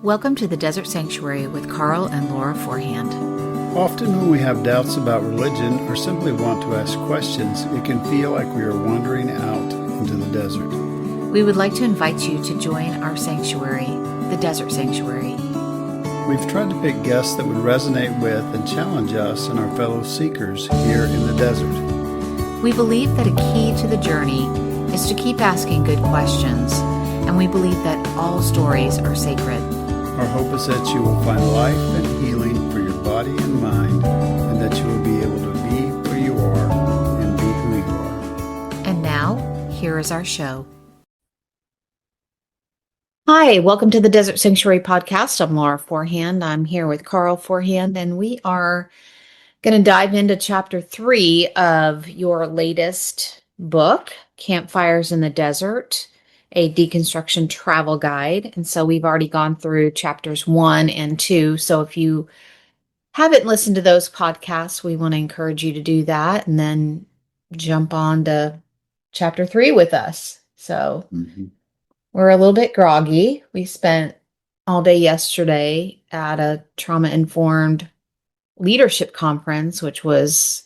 Welcome to the Desert Sanctuary with Carl and Laura Forehand. Often when we have doubts about religion or simply want to ask questions, it can feel like we are wandering out into the desert. We would like to invite you to join our sanctuary, the Desert Sanctuary. We've tried to pick guests that would resonate with and challenge us and our fellow seekers here in the desert. We believe that a key to the journey is to keep asking good questions, and we believe that all stories are sacred. Our hope is that you will find life and healing for your body and mind, and that you will be able to be where you are and be who you are. And now, here is our show. Hi, welcome to the Desert Sanctuary podcast. I'm Laura Forehand. I'm here with Carl Forehand, and we are going to dive into chapter 3 of your latest book, Campfires in the Desert, a deconstruction travel guide. And so we've already gone through chapters 1 and 2. So if you haven't listened to those podcasts, we want to encourage you to do that and then jump on to chapter 3 with us. So we're a little bit groggy. We spent all day yesterday at a trauma-informed leadership conference, which was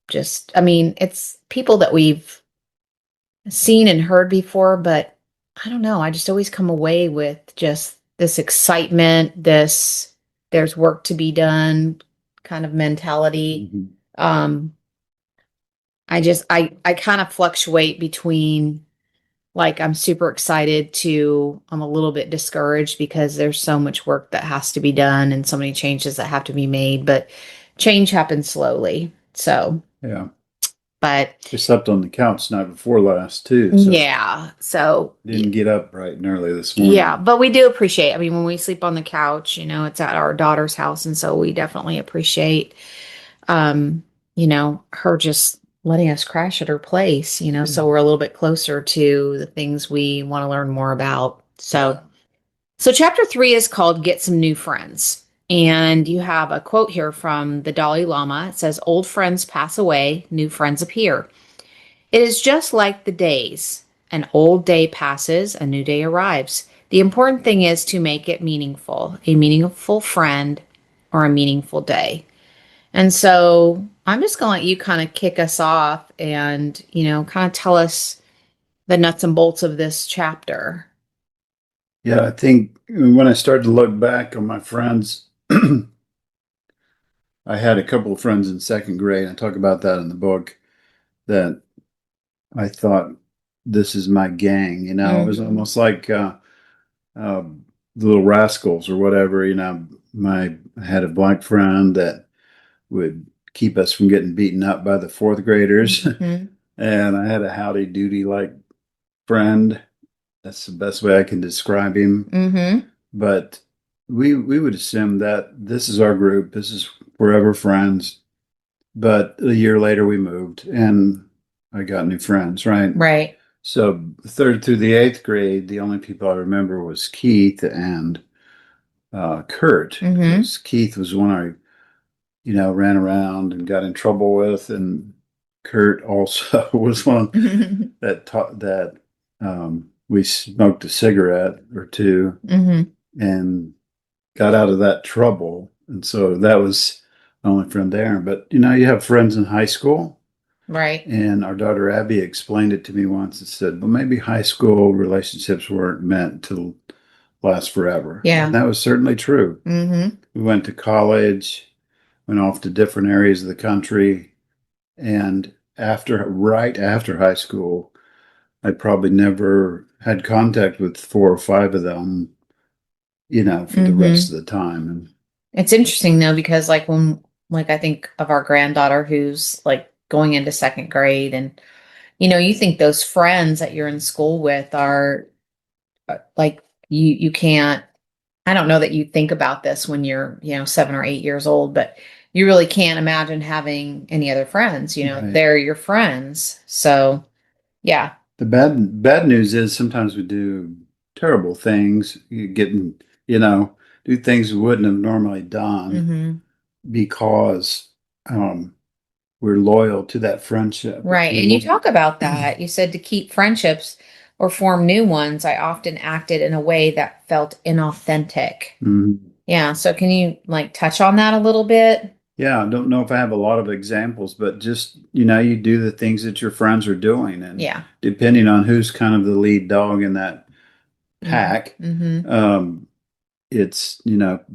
it's people that we've seen and heard before, but I don't know. I just always come away with just this excitement, this there's work to be done kind of mentality. I kind of fluctuate between I'm super excited to I'm a little bit discouraged because there's so much work that has to be done and so many changes that have to be made, but change happens slowly. So, Yeah. but I slept on the couch night before last too. So didn't get up bright and early this morning. Yeah, but we do appreciate, when we sleep on the couch, it's at our daughter's house. And so we definitely appreciate, her just letting us crash at her place, so we're a little bit closer to the things we want to learn more about. So chapter 3 is called Get Some New Friends. And you have a quote here from the Dalai Lama. It says, "Old friends pass away, new friends appear. It is just like the days. An old day passes, a new day arrives. The important thing is to make it meaningful, a meaningful friend or a meaningful day." And so I'm just going to let you kind of kick us off and, kind of tell us the nuts and bolts of this chapter. Yeah, I think when I started to look back on my friends, I had a couple of friends in second grade. I talk about that in the book, that I thought, this is my gang. It was almost like the Little Rascals or whatever. I had a black friend that would keep us from getting beaten up by the fourth graders. And I had a howdy doody like friend. That's the best way I can describe him. But we would assume that this is our group. This is forever friends. But a year later we moved and I got new friends, right? Right. So 3rd through the 8th grade, the only people I remember was Keith and Kurt. Because Keith was one I, ran around and got in trouble with, and Kurt also was one that taught that we smoked a cigarette or two and got out of that trouble. And so that was my only friend there. But, you have friends in high school. Right. And our daughter Abby explained it to me once and said, well, maybe high school relationships weren't meant to last forever. Yeah. And that was certainly true. We went to college, went off to different areas of the country. And right after high school, I probably never had contact with 4 or 5 of them, for the rest of the time. And it's interesting though, because when I think of our granddaughter who's going into second grade, and you think those friends that you're in school with are you can't, I don't know that you think about this when you're 7 or 8 years old, but you really can't imagine having any other friends. Right. They're your friends. So yeah. The bad news is sometimes we do terrible things. You do things we wouldn't have normally done because we're loyal to that friendship. Right. And you talk about that. You said to keep friendships, or form new ones, I often acted in a way that felt inauthentic. Yeah. So can you like touch on that a little bit? Yeah, I don't know if I have a lot of examples, but just, you do the things that your friends are doing. And Yeah. depending on who's kind of the lead dog in that pack, it's,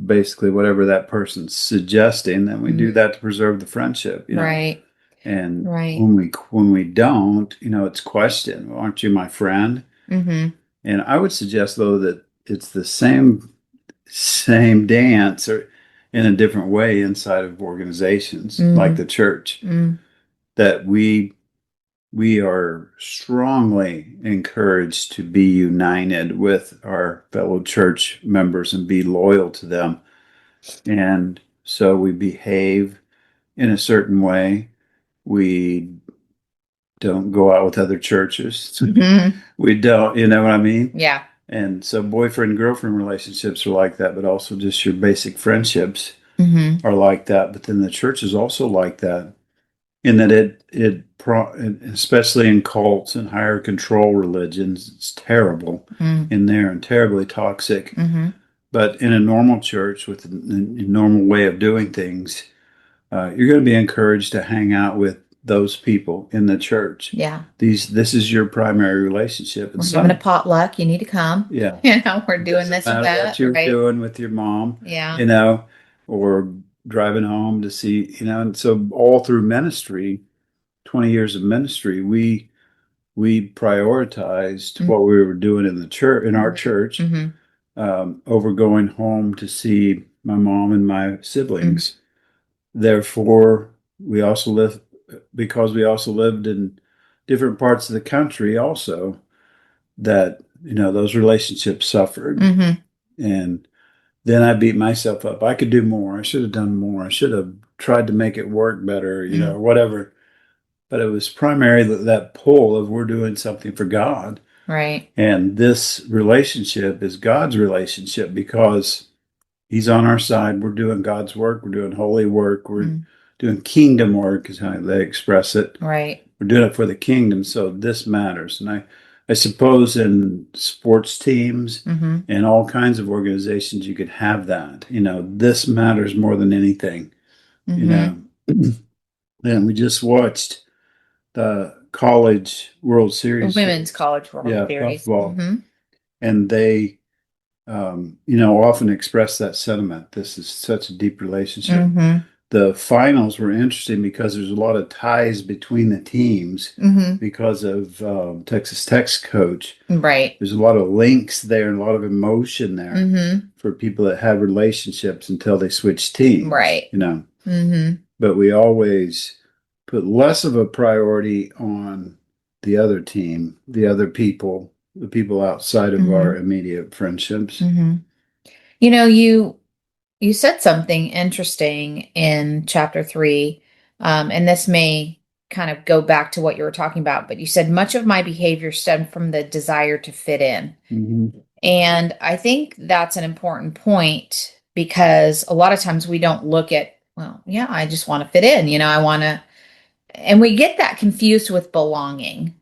basically whatever that person's suggesting, then we do that to preserve the friendship, Right. And Right. when we don't, it's questioned, well, aren't you my friend? And I would suggest though that it's the same dance or in a different way inside of organizations like the church, that we are strongly encouraged to be united with our fellow church members and be loyal to them. And so we behave in a certain way. We don't go out with other churches. We don't, you know what I mean? Yeah. And so boyfriend girlfriend relationships are like that, but also just your basic friendships are like that. But then the church is also like that in that especially in cults and higher control religions, it's terrible in there and terribly toxic. But in a normal church with a normal way of doing things, you're going to be encouraged to hang out with those people in the church. Yeah. This is your primary relationship. We're having a potluck. You need to come. Yeah. We're doing this and that. What you're right? doing with your mom. Yeah. Or driving home to see, and so all through ministry, 20 years of ministry, we prioritized what we were doing in the church, in our church, over going home to see my mom and my siblings. Therefore, because we also lived in different parts of the country also, that, those relationships suffered. And then I beat myself up. I could do more. I should have done more. I should have tried to make it work better, whatever. But it was primarily that pull of we're doing something for God. Right. And this relationship is God's relationship because He's on our side. We're doing God's work. We're doing holy work. We're doing kingdom work is how they express it. Right. We're doing it for the kingdom. So this matters. And I suppose in sports teams and all kinds of organizations, you could have that. This matters more than anything. And we just watched the College World Series. Women's College World Series. Softball. And they, often express that sentiment. This is such a deep relationship. The finals were interesting because there's a lot of ties between the teams because of Texas Tech's coach. Right. There's a lot of links there and a lot of emotion there for people that have relationships until they switch teams. Right. But we always put less of a priority on the other team, the other people, the people outside of our immediate friendships. You said something interesting in chapter 3, and this may kind of go back to what you were talking about, but you said much of my behavior stemmed from the desire to fit in. And I think that's an important point because a lot of times we don't look at, well, yeah, I just want to fit in, I want to, and we get that confused with belonging.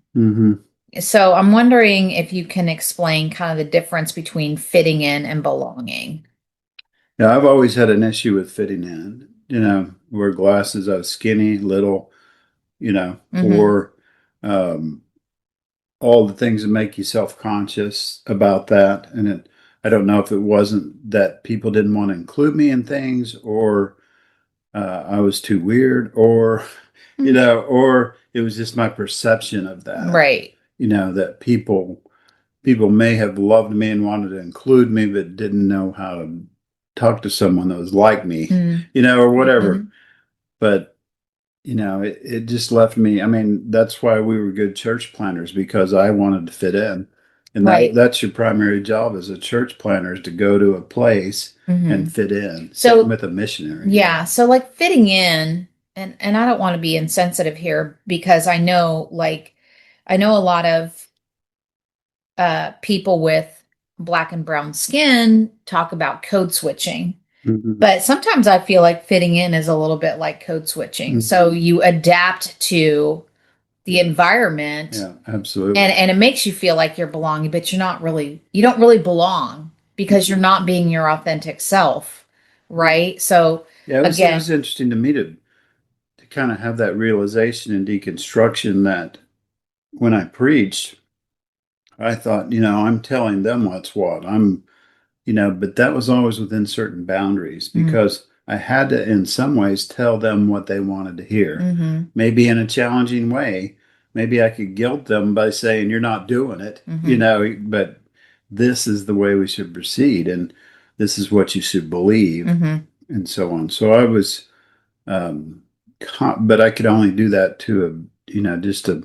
So I'm wondering if you can explain kind of the difference between fitting in and belonging. Yeah, I've always had an issue with fitting in. Wear glasses. I was skinny, little, or all the things that make you self-conscious about that. And I don't know if it wasn't that people didn't want to include me in things, or I was too weird, or or it was just my perception of that. Right. That people may have loved me and wanted to include me, but didn't know how to talk to someone that was like me, or whatever. But, it just left me. I mean, that's why we were good church planners, because I wanted to fit in. And that's your primary job as a church planner, is to go to a place and fit in. So with a missionary. Yeah. So like fitting in, and I don't want to be insensitive here because I know a lot of people with Black and brown skin talk about code switching. But sometimes I feel like fitting in is a little bit like code switching. So you adapt to the environment. Yeah, absolutely. And it makes you feel like you're belonging, but you don't really belong because you're not being your authentic self, right? So Yeah, it again, was interesting to me to kind of have that realization in deconstruction that when I preached, I thought, I'm telling them what's what. But that was always within certain boundaries mm, because I had to, in some ways, tell them what they wanted to hear. mm-hmm, Maybe in a challenging way. Maybe I could guilt them by saying, you're not doing it, mm-hmm, but this is the way we should proceed, and this is what you should believe, mm-hmm, and so on. So I was, but I could only do that to just a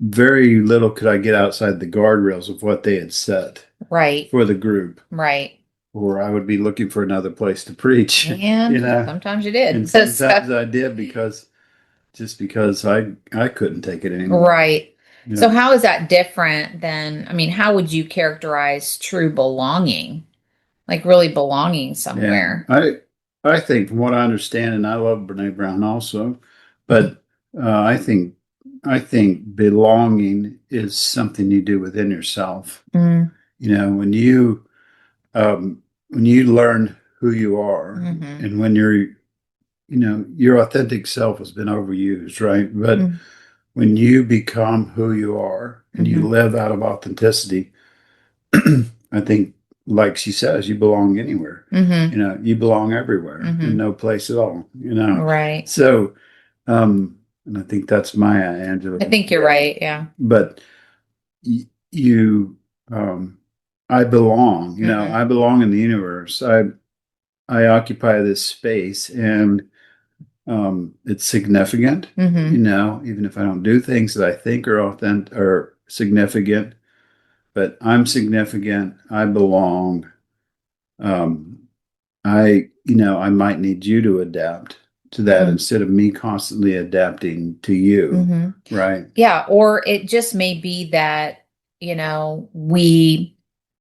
very little could I get outside the guardrails of what they had set right, for the group, right. or I would be looking for another place to preach, And sometimes you did. and sometimes I did because I couldn't take it anymore. Right. So Yeah. how is that different than, I mean, how would you characterize true belonging? Like really belonging Yeah. somewhere? I think from what I understand, and I love Brene Brown also, but I think belonging is something you do within yourself. Mm, You know, when you learn who you are, mm-hmm, and when your authentic self has been overused, right? But mm, when you become who you are and you mm-hmm, live out of authenticity, I think, like she says, you belong anywhere. mm-hmm, You belong everywhere in mm-hmm. no place at all. Right. So, and I think that's Maya I Angelou. think you're right. Yeah. But you, I belong. Mm-hmm, I belong in the universe. I occupy this space, and it's significant. mm-hmm, Even if I don't do things that I think are authentic or significant, but I'm significant. I belong. Um, I might need you to adapt to that mm-hmm, instead of me constantly adapting to you, mm-hmm. right? Yeah. Or it just may be that, we,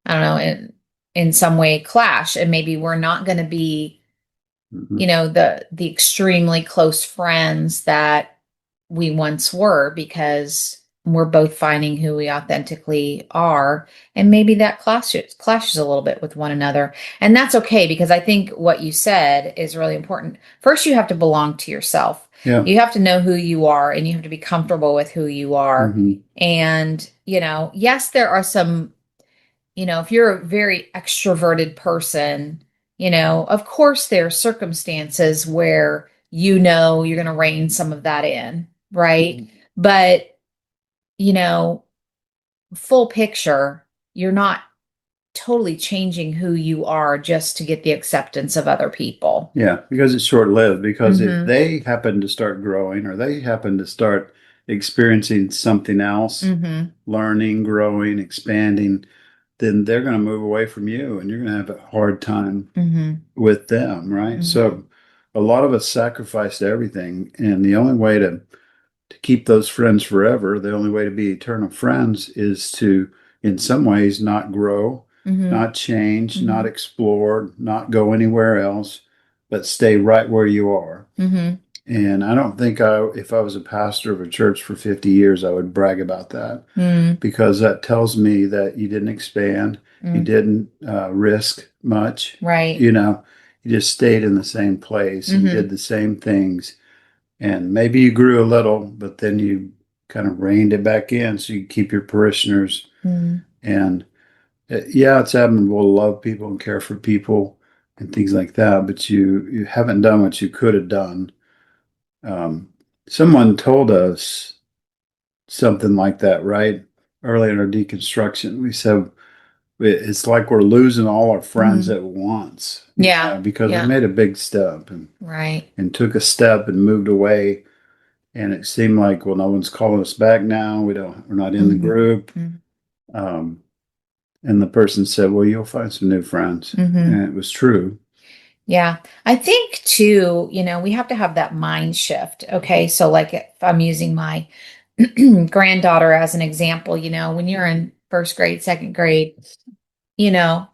I don't know, in some way clash and maybe we're not going to be Hmm. the extremely close friends that we once were because we're both finding who we authentically are, and maybe that clashes a little bit with one another, and that's okay because I think what you said is really important. First, you have to belong to yourself. Yeah. You have to know who you are and you have to be comfortable with who you are. Hmm. And yes, there are some, if you're a very extroverted person, of course there are circumstances where you're going to rein some of that in, right? Hmm. But, you know, full picture, you're not totally changing who you are just to get the acceptance of other people. Yeah, because it's short lived. Because if Mm-hmm. they happen to start growing or they happen to start experiencing something else, Mm-hmm. learning, growing, expanding, then they're going to move away from you and you're going to have a hard time Mm-hmm. with them, right? Mm-hmm. So a lot of us sacrificed everything. And the only way to keep those friends forever, the only way to be eternal friends is to, in some ways, not grow, Mm-hmm. not change, not Mm-hmm. explore, not go anywhere else, but stay right where you are. Mm-hmm. And I don't think if I was a pastor of a church for 50 years, I would brag about that Mm-hmm. because that tells me that you didn't expand, you Mm-hmm. didn't risk much, Right. you know, you just stayed in the same place and Mm-hmm. did the same things, and maybe you grew a little, but then you kind of reined it back in so you keep your parishioners. Mm-hmm. And yeah, it's admirable to love people and care for people and things like that, but you haven't done what you could have done. Um, Someone told us something like that, right? Early in our deconstruction, we said it's like we're losing all our friends Mm-hmm. at once, Yeah. because we Yeah. made a big step Right. and took a step and moved away. And it seemed like, well, no one's calling us back now. We're not in the Mm-hmm. group. Um, and the person said, well, you'll find some new friends. Mm-hmm. And it was true. Yeah. I think too, we have to have that mind shift. Okay. So, like, if I'm using my granddaughter as an example, when you're in first grade, second grade, you know,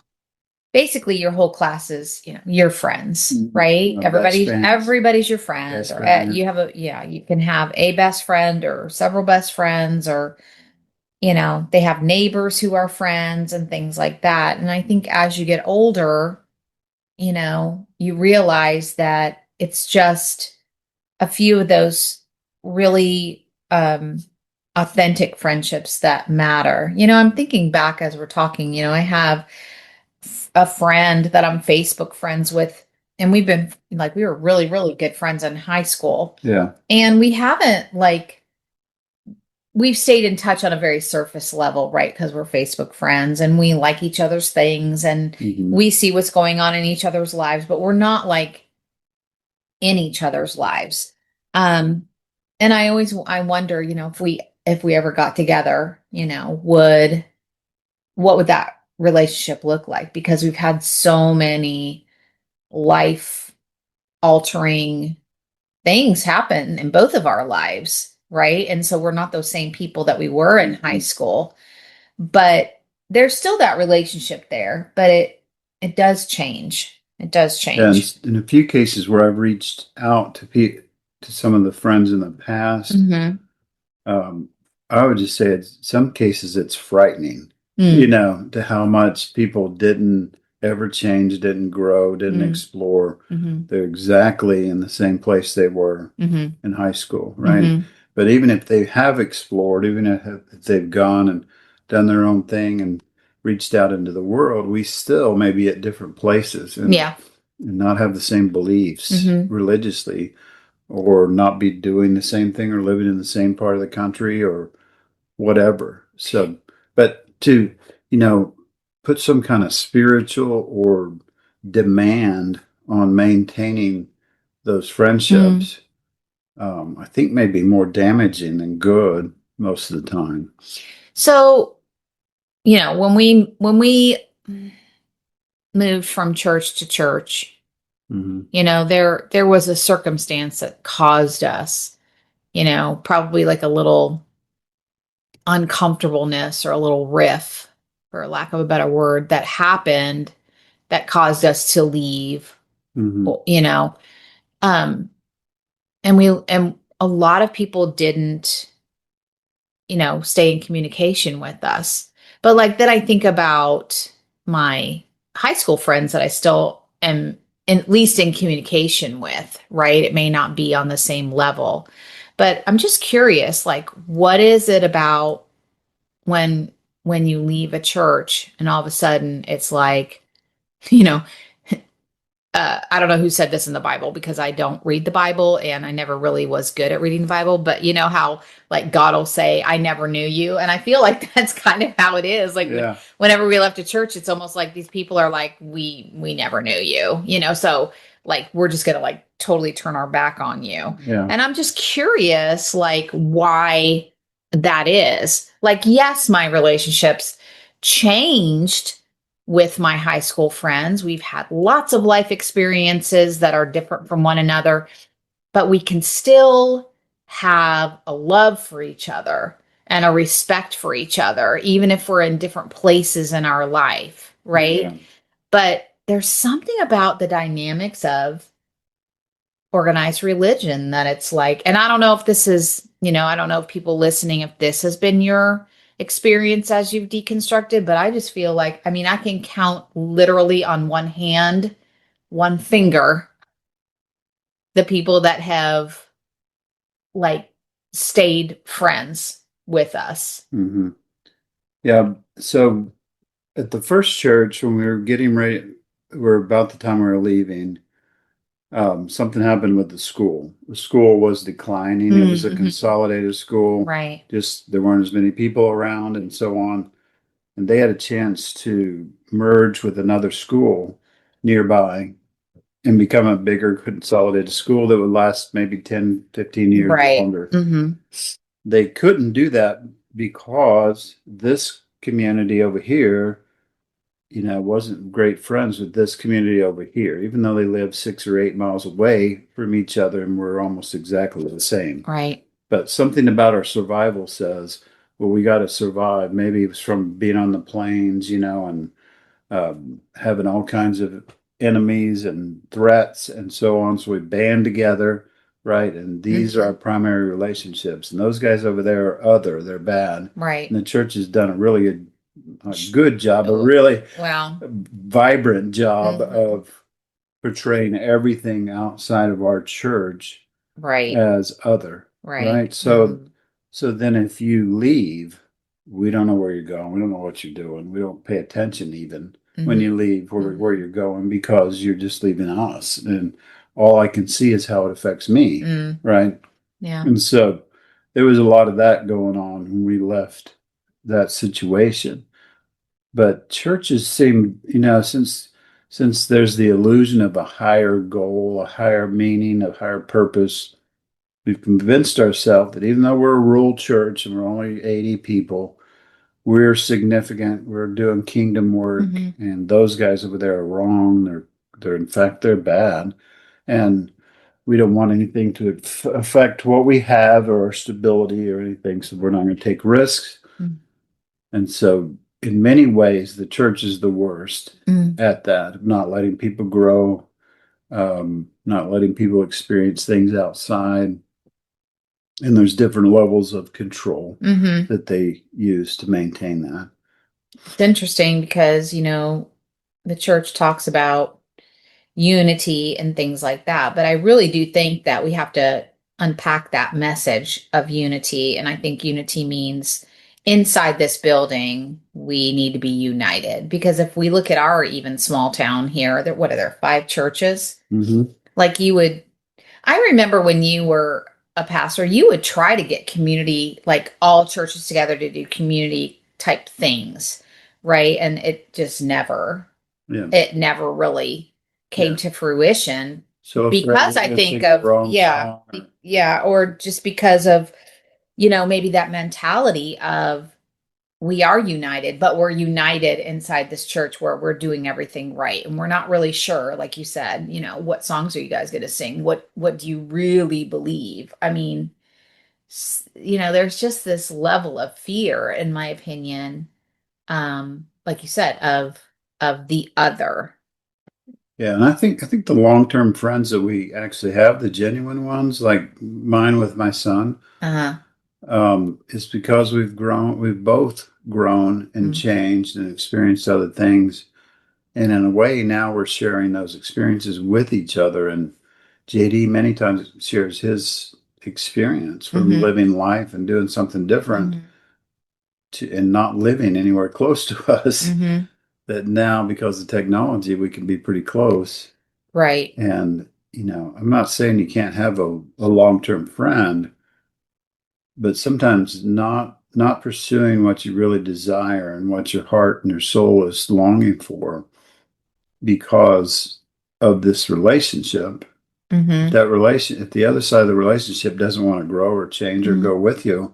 basically your whole class is, your friends, Mhm. right? Best friends, Everybody's your friend, best or friend. you have you can have a best friend or several best friends, or they have neighbors who are friends and things like that. And I think as you get older, you realize that it's just a few of those really authentic friendships that matter. I'm thinking back as we're talking, I have a friend that I'm Facebook friends with, and we've been like, we were really, really good friends in high school. Yeah. And we haven't we've stayed in touch on a very surface level, right? Because we're Facebook friends and we like each other's things and Hmm. we see what's going on in each other's lives, but we're not like in each other's lives. Um, and I wonder, if we ever got together, what would that relationship look like? Because we've had so many life altering things happen in both of our lives, right? And so we're not those same people that we were in high school, but there's still that relationship there, but it does change. It does change. And in a few cases where I've reached out to some of the friends in the past, Mm-hmm. um, I would just say in some cases it's frightening, Mm, to how much people didn't ever change, didn't grow, didn't mm, explore. mm-hmm, They're exactly in the same place they were mm-hmm, in high school, right? mm-hmm. But even if they have explored, even if they've gone and done their own thing and reached out into the world, we still may be at different places Yeah. and not have the same beliefs Mm-hmm. religiously, or not be doing the same thing or living in the same part of the country or whatever. So, but to, you know, put some kind of spiritual or demand on maintaining those Mm. friendships, I think may be more damaging than good most of the time. So, when we moved from church to church, Hmm. there was a circumstance that caused us, probably like a little uncomfortableness or a little riff, for lack of a better word, that happened that caused us to leave, Hmm. you know. Um, and a lot of people didn't, stay in communication with us. But like then I think about my high school friends that I still am at least in communication with, right? It may not be on the same level. But I'm just curious, like, what is it about when when you leave a church and all of a sudden it's like, you know, I don't know who said this in the Bible because I don't read the Bible and I never really was good at reading the Bible. But you know how like God will say, "I never knew you," and I feel like that's kind of how it is. Like Yeah. whenever we left a church, it's almost like these people are like, "We never knew you," So like we're just gonna like totally turn our back on you. Yeah. And I'm just curious, like why that is. Like, yes, my relationships changed with my high school friends. We've had lots of life experiences that are different from one another, but we can still have a love for each other and a respect for each other, even if we're in different places in our life, Yeah. right? But there's something about the dynamics of organized religion that it's like, and I don't know if this is, I don't know if people listening, if this has been your experience as you've deconstructed, but I just feel like, I mean, I can count literally on one hand, one finger, the people that have like stayed friends with us. Hmm. Yeah. So at the first church, when we were getting ready, we're about the time we were leaving. Something happened with the school. The school was declining. It was a Mm-hmm. consolidated school. Right. Just there weren't as many people around and so on. And they had a chance to merge with another school nearby and become a bigger consolidated school that would last maybe 10, 15 years Right. longer. Mm-hmm. They couldn't do that because this community over here, wasn't great friends with this community over here, even though they live 6 or 8 miles away from each other and we're almost exactly the same. Right. But something about our survival says, well, we got to survive. Maybe it was from being on the plains, and having all kinds of enemies and threats and so on. So we band together, right? And these are our primary relationships. And those guys over there are other, they're bad. Right. And the church has done a really good job, a really vibrant job of portraying everything outside of our church as other. Right. So then if you leave, we don't know where you're going. We don't know what you're doing. We don't pay attention even when you leave where you're going, because you're just leaving us. And all I can see is how it affects me. Right. Yeah. And so there was a lot of that going on when we left that situation. But churches seem, since there's the illusion of a higher goal, a higher meaning, a higher purpose, we've convinced ourselves that even though we're a rural church and we're only 80 people, we're significant. We're doing kingdom work, and those guys over there are wrong. They're in fact, they're bad, and we don't want anything to affect what we have or our stability or anything. So we're not going to take risks. And so, in many ways, the church is the worst at that, not letting people grow, not letting people experience things outside. And there's different levels of control that they use to maintain that. It's interesting because, the church talks about unity and things like that, but I really do think that we have to unpack that message of unity. And I think unity means inside this building, we need to be united. Because if we look at our even small town here, what are there, 5 churches? Like I remember when you were a pastor, you would try to get community, like all churches together to do community type things, right? And it just it never really came to fruition. So Because I think of, or just because of, maybe that mentality of we are united, but we're united inside this church where we're doing everything right. And we're not really sure, like you said, what songs are you guys going to sing? What do you really believe? I mean, there's just this level of fear, in my opinion, like you said, of the other. Yeah, and I think the long-term friends that we actually have, the genuine ones, like mine with my son, is because we've both grown and changed and experienced other things. And in a way, now we're sharing those experiences with each other. And JD many times shares his experience from living life and doing something different and not living anywhere close to us. That now, because of technology, we can be pretty close. Right. And, I'm not saying you can't have a long-term friend, but sometimes not pursuing what you really desire and what your heart and your soul is longing for because of this relationship. If the other side of the relationship doesn't want to grow or change or go with you,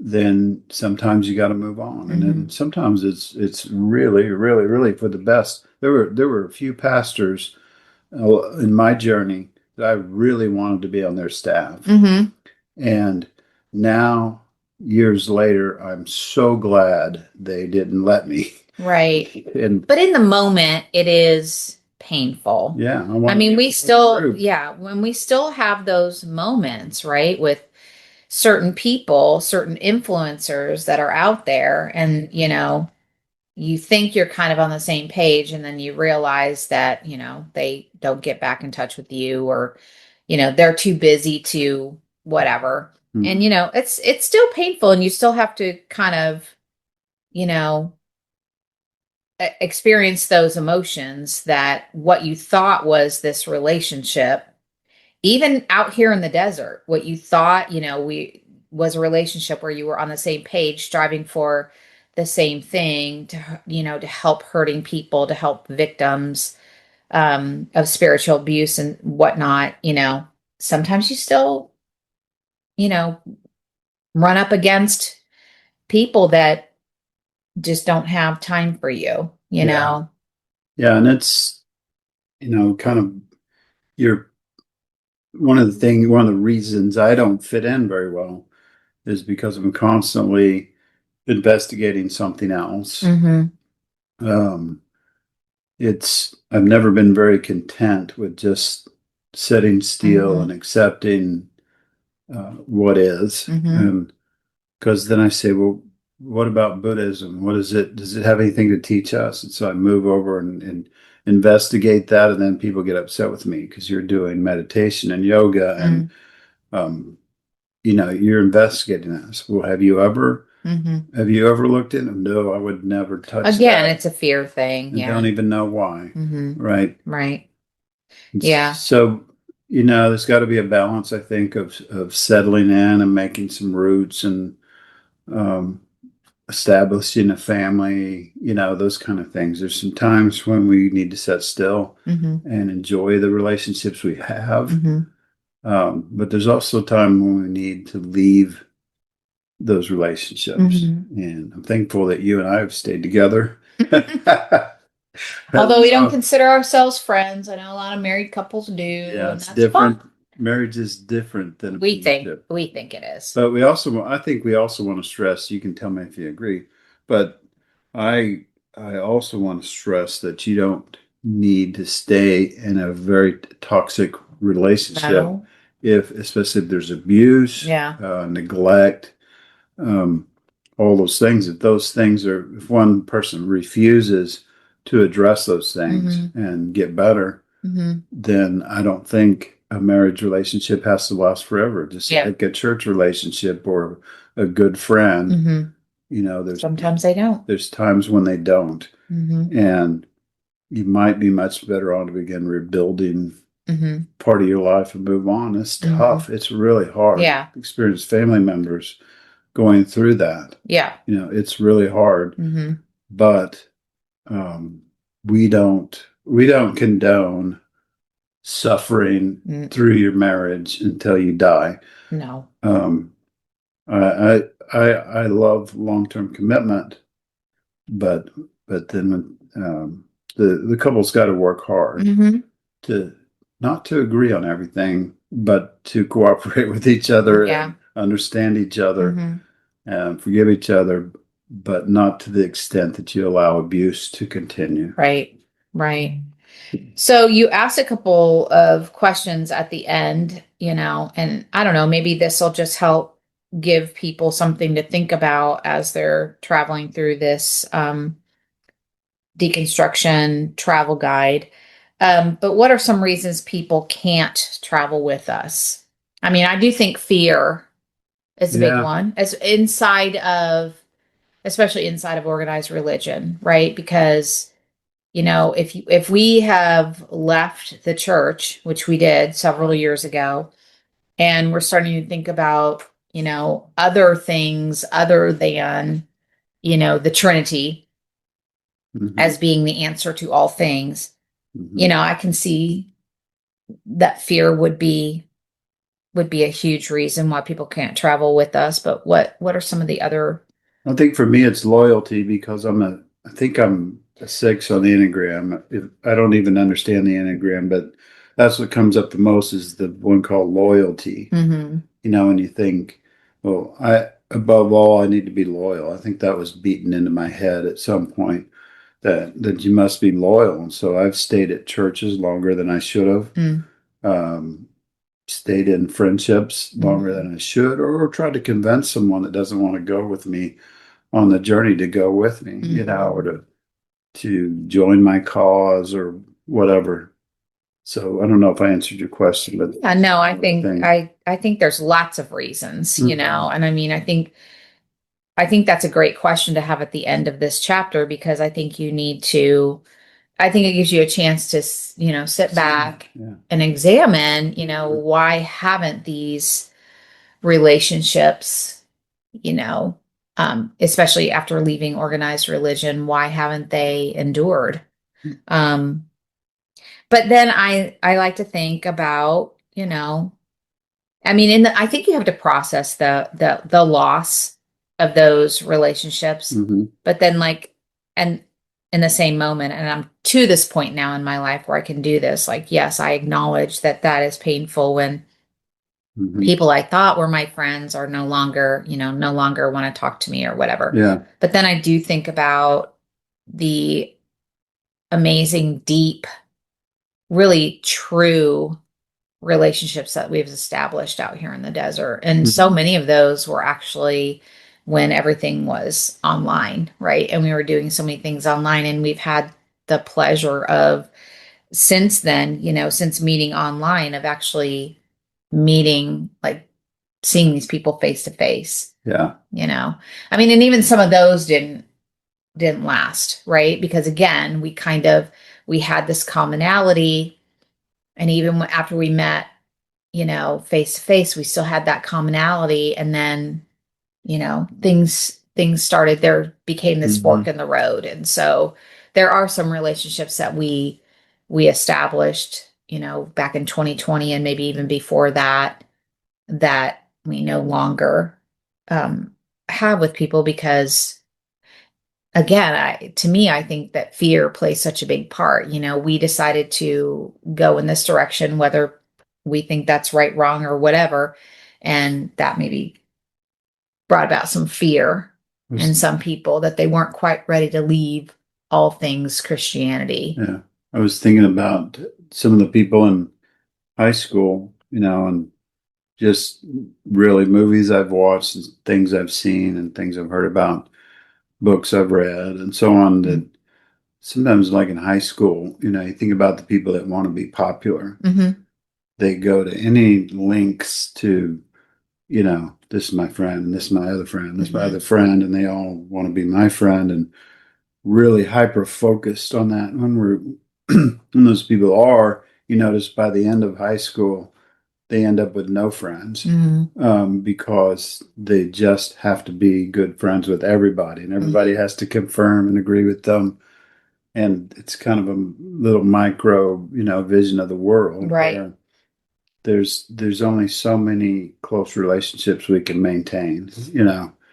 then sometimes you got to move on. And then sometimes it's really, really, really for the best. There were a few pastors in my journey that I really wanted to be on their staff. And now, years later, I'm so glad they didn't let me. Right. But in the moment, it is painful. Yeah. I mean, we still, when we still have those moments, right, with certain people, certain influencers that are out there, and, you think you're kind of on the same page, and then you realize that, they don't get back in touch with you, or, they're too busy to whatever. And, it's still painful, and you still have to kind of, experience those emotions, that what you thought was this relationship, even out here in the desert, what you thought, was a relationship where you were on the same page, striving for the same thing, to help hurting people, to help victims, of spiritual abuse and whatnot. Sometimes you still, you know, run up against people that just don't have time for you, you know? Yeah. And it's, kind of you're one of the reasons I don't fit in very well is because I'm constantly investigating something else. Um, I've never been very content with just sitting still Mm-hmm. and accepting what is. Mm-hmm. And because then I say, well, what about Buddhism? What is it? Does it have anything to teach us? And so I move over and investigate that, and then people get upset with me because you're doing meditation and yoga, and um, you're investigating this. Well, Mm-hmm. have you ever looked in them? No, I would never touch Again, that, it's a fear thing. and Yeah. don't even know why, Mm-hmm. right? Right. And Yeah. so, there's got to be a balance, I think, of settling in and making some roots and um, establishing a family, those kind of things. There's some times when we need to sit still Mm-hmm. and enjoy the relationships we have. Mm-hmm. But there's also a time when we need to leave those relationships. Mm-hmm. And I'm thankful that you and I have stayed together. Although we don't So, consider ourselves friends, I know a lot of married couples do, yeah, and it's that's fine. different. Marriage is different than a We think friendship. we think it is. But I think we also want to stress, you can tell me if you agree, but I, I also want to stress that you don't need to stay in a very toxic relationship No. especially if there's abuse, Yeah. neglect, um, all those things. If one person refuses to address those things Mm-hmm. and get better, Mm-hmm. then I don't think a marriage relationship has to last forever. Just Yeah. like a church relationship or a good friend, Mm-hmm. there's Sometimes they don't. times when they don't, Mm-hmm. and you might be much better on to begin rebuilding Mm-hmm. part of your life and move on. It's Mm-hmm. tough. It's really hard. Yeah. Experience family members going through that. Yeah. It's really hard, Mm-hmm. but um, we don't condone suffering Mm, through your marriage until you die. no. Um, I I love long term commitment, but then the couple's got to work hard Mm-hmm. to not to agree on everything, but to cooperate with each other Yeah. and understand each other Mm-hmm. and forgive each other, but not to the extent that you allow abuse to continue. Right. Right. So you asked a couple of questions at the end, and I don't know, maybe this will just help give people something to think about as they're traveling through this deconstruction travel guide. But what are some reasons people can't travel with us? I mean, I do think fear is a big Yeah. one, especially inside of organized religion, right? Because if we have left the church, which we did several years ago, and we're starting to think about, other things other than, the Trinity Hmm. as being the answer to all things, Hmm. I can see that fear would be a huge reason why people can't travel with us. But what are some of the other? I think for me it's loyalty because I think I'm a 6 on the Enneagram. I don't even understand the Enneagram, but that's what comes up the most is the one called loyalty. Mm-hmm. And you think, well, above all, I need to be loyal. I think that was beaten into my head at some point that you must be loyal. And so I've stayed at churches longer than I should have. Um, Stayed in friendships longer Mm-hmm. than I should, or tried to convince someone that doesn't want to go with me on the journey to go with me, Mm-hmm. or to join my cause or whatever. So I don't know if I answered your question, but Yeah, no, I one of the think things. I think there's lots of reasons, Mhm. and I mean, I think that's a great question to have at the end of this chapter because I think it gives you a chance to, sit back Yeah. and examine, why haven't these relationships, you know, especially after leaving organized religion, why haven't they endured? Um, but then I like to think about, I mean, I think you have to process the loss of those relationships, Hmm. but then and in the same moment, and I'm to this point now in my life where I can do this. Like, yes, I acknowledge that is painful when Hmm. people I thought were my friends are no longer want to talk to me or whatever. Yeah. But then I do think about the amazing, deep, really true relationships that we've established out here in the desert. And so many of those were actually when everything was online, right? And we were doing so many things online, and we've had the pleasure of since then, since meeting online, of actually meeting, like seeing these people face to face. Yeah. I mean, and even some of those didn't last, right? Because again, we had this commonality, and even after we met, face to face, we still had that commonality. And then, things started, there became this fork in the road. And so there are some relationships that we established, back in 2020 and maybe even before that we no longer have with people because again, to me, I think that fear plays such a big part. We decided to go in this direction, whether we think that's right, wrong, or whatever. And that maybe brought about some fear in some people that they weren't quite ready to leave all things Christianity. Yeah. I was thinking about some of the people in high school, and just really movies I've watched, and things I've seen, and things I've heard about, books I've read, and so on. That sometimes, like in high school, you think about the people that want to be popular. They go to any lengths to, this is my friend, this is my other friend, this is my other friend, and they all want to be my friend, and really hyper focused on that. When those people are, you notice by the end of high school, they end up with no friends because they just have to be good friends with everybody, and everybody has to confirm and agree with them. And it's kind of a little micro, vision of the world. Right. Where there's only so many close relationships we can maintain,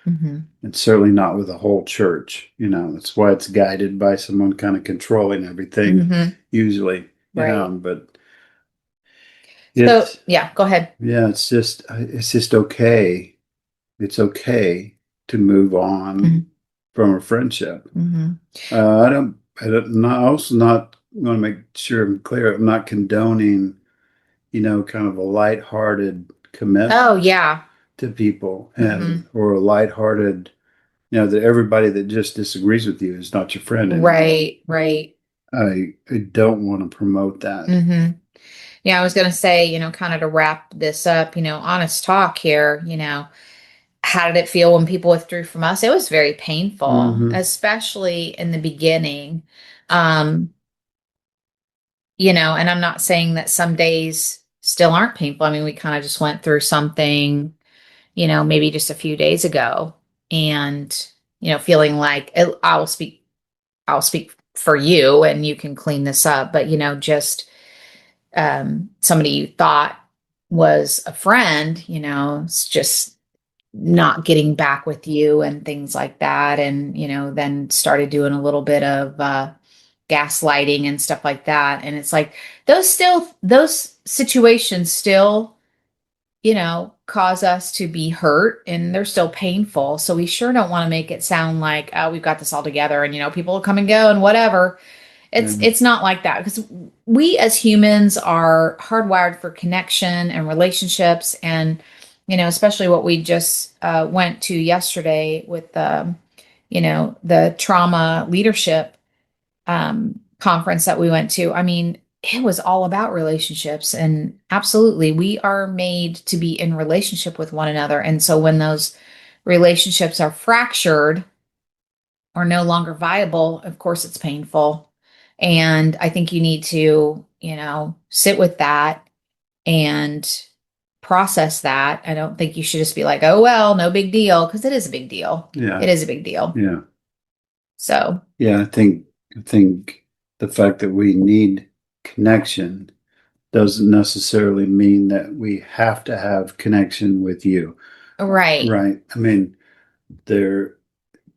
and certainly not with a whole church. That's why it's guided by someone kind of controlling everything, usually. Right. But so yeah, go ahead. Yeah, it's just okay. It's okay to move on from a friendship. I'm also not going to make sure I'm clear. I'm not condoning, kind of a lighthearted commitment. Oh yeah. To people, and or a lighthearted, that everybody that just disagrees with you is not your friend anymore. Right. I don't want to promote that. Yeah, I was going to say, kind of to wrap this up, honest talk here, how did it feel when people withdrew from us? It was very painful, especially in the beginning. And I'm not saying that some days still aren't painful. I mean, we kind of just went through something, maybe just a few days ago, and, feeling like I'll speak for you and you can clean this up, but, just somebody you thought was a friend, it's just not getting back with you and things like that. And, then started doing a little bit of gaslighting and stuff like that. And it's like those situations still, cause us to be hurt, and they're still painful. So we sure don't want to make it sound like, oh, we've got this all together and, people will come and go and whatever. It's not like that, because we as humans are hardwired for connection and relationships. And, especially what we just went to yesterday with the trauma leadership conference that we went to. I mean, it was all about relationships, and absolutely, we are made to be in relationship with one another. And so when those relationships are fractured or no longer viable, of course, it's painful. And I think you need to, sit with that and process that. I don't think you should just be like, oh, well, no big deal, because it is a big deal. Yeah. It is a big deal. Yeah. So, yeah, I think the fact that we need connection doesn't necessarily mean that we have to have connection with you. right. Right. I mean,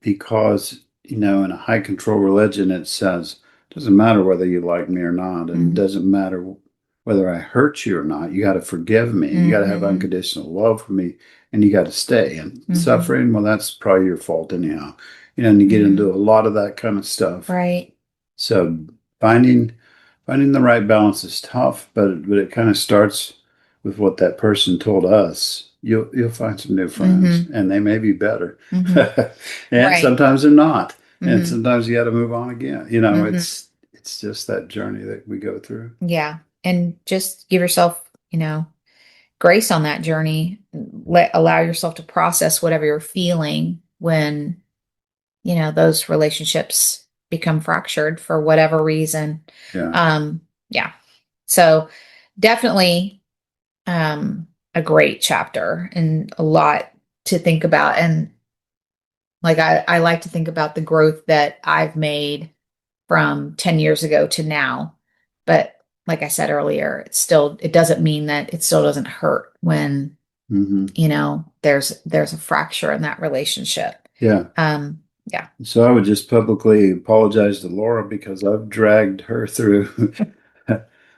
because, in a high control religion, it says, it doesn't matter whether you like me or not, and it doesn't matter whether I hurt you or not. You got to forgive me. You got to have unconditional love for me, and you got to stay. And suffering, well, that's probably your fault anyhow. And you get into a lot of that kind of stuff. Right. So finding the right balance is tough, but it kind of starts with what that person told us. You'll find some new friends, Mm-hmm. and they may be better, Mm-hmm. and Right. sometimes they're not, and Mm-hmm. sometimes you got to move on again. You know, Mm-hmm. it's just that journey that we go through. Yeah. And just give yourself, grace on that journey. Allow yourself to process whatever you're feeling when, those relationships become fractured for whatever reason. Yeah. Um, yeah. So definitely a great chapter and a lot to think about. And like I like to think about the growth that I've made from 10 years ago to now. But like I said earlier, it doesn't mean that it still doesn't hurt when, Hmm. there's a fracture in that relationship. Yeah. Yeah. So I would just publicly apologize to Laura because I've dragged her through.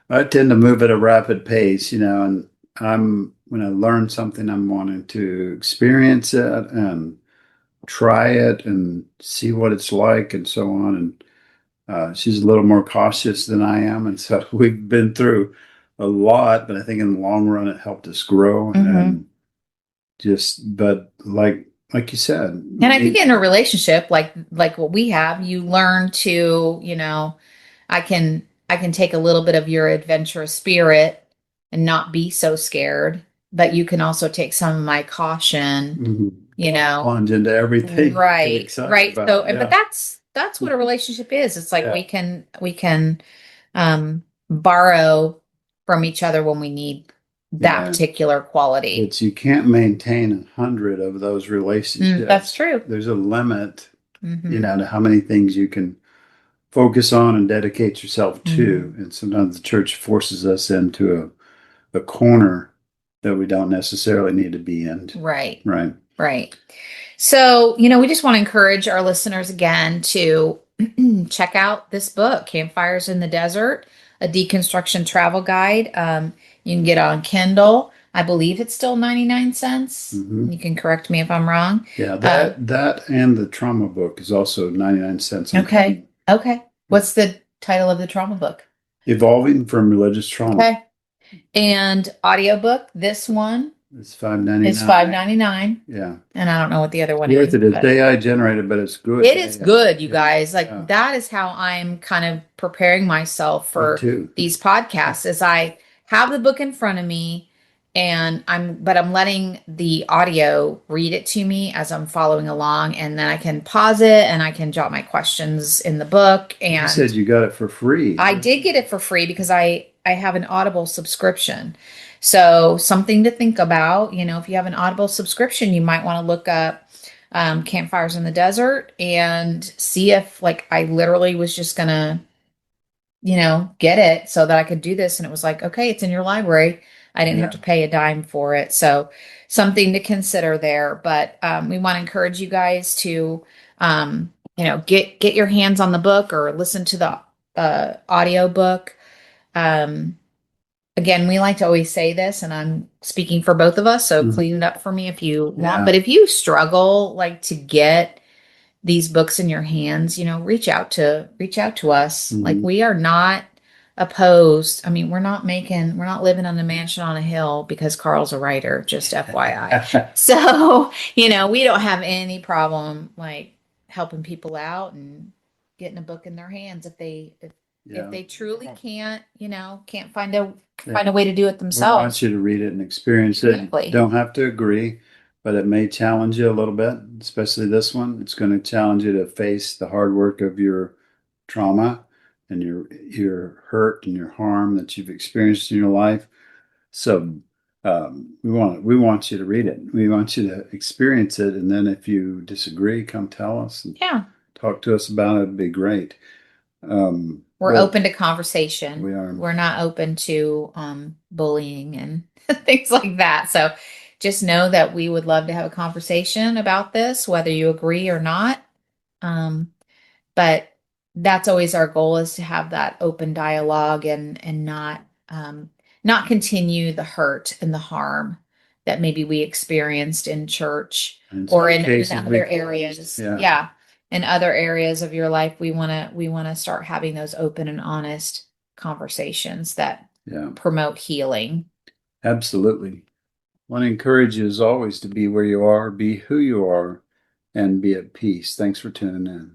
I tend to move at a rapid pace, and when I learn something, I'm wanting to experience it and try it and see what it's like and so on. And she's a little more cautious than I am. And so we've been through a lot, but I think in the long run, it helped us grow Mm-hmm. and but like you said, And I think in a relationship like what we have, you learn to, I can take a little bit of your adventurous spirit and not be so scared, but you can also take some of my caution, mhm, you know. plunge into everything, get Right, excited right. about So, it. but Yeah. that's what a relationship is. It's like Yeah. we can borrow from each other when we need that Yeah. particular quality. It's you can't maintain 100 of those That's relationships. true. There's a limit, Hmm. to how many things you can focus on and dedicate yourself to. Hmm. And sometimes the church forces us into a corner that we don't necessarily need to be in. Right. Right. Right. So, we just want to encourage our listeners again to check out this book, Campfires in the Desert, a deconstruction travel guide. You can get it on Kindle. I believe it's still 99 cents. Hmm. You can correct me if I'm wrong. Yeah, Uh, that and the trauma book is also 99 cents on okay. Kindle. Okay. Yeah. What's the title of the trauma book? Evolving from Religious Trauma. Okay. And audiobook, this one It's 5.99. is 5.99. Yeah. And I don't know what the other one Worth is, it. It's but AI generated, but it's good. it is good, you Yeah. guys. Like Yeah. that is how I'm kind of preparing myself Me for too. these podcasts as I have the book in front of me and I'm letting the audio read it to me as I'm following along and then I can pause it and I can jot my questions in the book You said and you got it for free. I did get it for free because I have an Audible subscription. So something to think about, if you have an Audible subscription, you might want to look up Campfires in the Desert and see if like I literally was just gonna, get it so that I could do this. And it was like, okay, it's in your library. I didn't have Yeah. to pay a dime for it. So something to consider there. But we want to encourage you guys to get your hands on the book or listen to the audio book. Um, again, we like to always say this, and I'm speaking for both of us, so Mhm. clean it up for me if you want. Yeah. But if you struggle like to get these books in your hands, reach out to us. Like Mhm. we are not opposed. I mean, we're not living on a mansion on a hill because Carl's a writer, just FYI. So, we don't have any problem like helping people out and getting a book in their hands if Yeah. they truly can't find a Yeah. way to do it We want themselves. you to read it and experience it. Exactly. Don't have to agree, but it may challenge you a little bit, especially this one. It's going to challenge you to face the hard work of your trauma and your hurt and your harm that you've experienced in your life. So we want you to read it. We want you to experience it, and then if you disagree, come tell us and Yeah. talk to us about it. It'd be great. We're But open to conversation. we are. We're not open to bullying and things like that. So just know that we would love to have a conversation about this, whether you agree or not. Um, but that's always our goal is to have that open dialogue and not continue the hurt and the harm that maybe we experienced in church In or some in cases, other areas. yeah. Yeah. in other areas of your life, we want to start having those open and honest conversations that Yeah, promote healing. absolutely. I want to encourage you as always to be where you are, be who you are, and be at peace. Thanks for tuning in.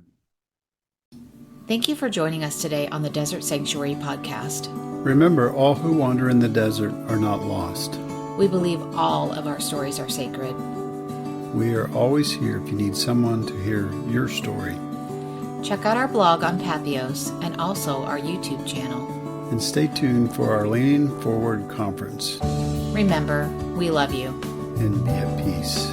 Thank you for joining us today on the Desert Sanctuary podcast. Remember, all who wander in the desert are not lost. We believe all of our stories are sacred. We are always here if you need someone to hear your story. Check out our blog on Pathos and also our YouTube channel. And stay tuned for our Leaning Forward conference. Remember, we love you. And be at peace.